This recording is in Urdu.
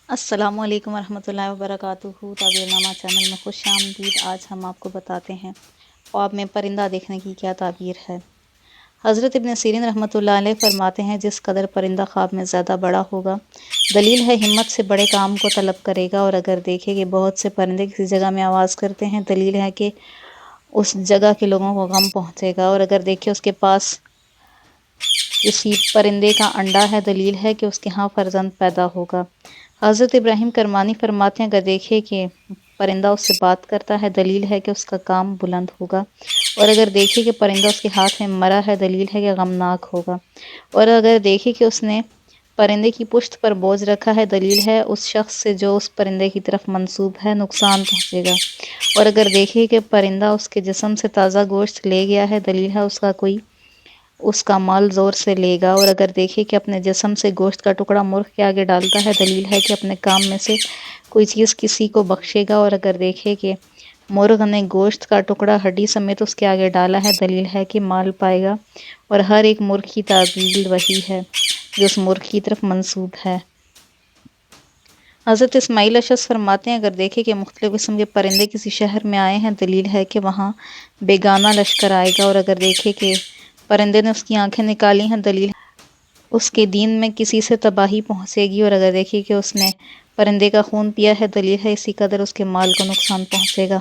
السلام علیکم ورحمۃ اللہ وبرکاتہ۔ تعبیر نامہ چینل میں خوش آمدید۔ آج ہم آپ کو بتاتے ہیں خواب میں پرندہ دیکھنے کی کیا تعبیر ہے۔ حضرت ابن سیرین رحمۃ اللہ علیہ فرماتے ہیں، جس قدر پرندہ خواب میں زیادہ بڑا ہوگا، دلیل ہے ہمت سے بڑے کام کو طلب کرے گا، اور اگر دیکھے کہ بہت سے پرندے کسی جگہ میں آواز کرتے ہیں، دلیل ہے کہ اس جگہ کے لوگوں کو غم پہنچے گا، اور اگر دیکھے اس کے پاس کسی پرندے کا انڈا ہے، دلیل ہے کہ اس کے ہاں فرزند پیدا ہوگا۔ حضرت ابراہیم کرمانی فرماتے ہیں، اگر دیکھے کہ پرندہ اس سے بات کرتا ہے، دلیل ہے کہ اس کا کام بلند ہوگا، اور اگر دیکھے کہ پرندہ اس کے ہاتھ میں مرا ہے، دلیل ہے کہ غمناک ہوگا، اور اگر دیکھے کہ اس نے پرندے کی پشت پر بوجھ رکھا ہے، دلیل ہے اس شخص سے جو اس پرندے کی طرف منسوب ہے نقصان پہنچے گا، اور اگر دیکھے کہ پرندہ اس کے جسم سے تازہ گوشت لے گیا ہے، دلیل ہے اس کا مال زور سے لے گا، اور اگر دیکھے کہ اپنے جسم سے گوشت کا ٹکڑا مرغ کے آگے ڈالتا ہے، دلیل ہے کہ اپنے کام میں سے کوئی چیز کسی کو بخشے گا، اور اگر دیکھے کہ مرغ نے گوشت کا ٹکڑا ہڈی سمیت اس کے آگے ڈالا ہے، دلیل ہے کہ مال پائے گا، اور ہر ایک مرغ کی تعبیر وہی ہے جو اس مرغ کی طرف منسوب ہے۔ حضرت اسماعیل اشعث فرماتے ہیں، اگر دیکھے کہ مختلف قسم کے پرندے کسی شہر میں آئے ہیں، دلیل ہے کہ وہاں بیگانہ لشکر آئے گا، اور اگر دیکھے کہ پرندے نے اس کی آنکھیں نکالی ہیں، دلیل اس کے دین میں کسی سے تباہی پہنچے گی، اور اگر دیکھے کہ اس نے پرندے کا خون پیا ہے، دلیل ہے اسی قدر اس کے مال کو نقصان پہنچے گا۔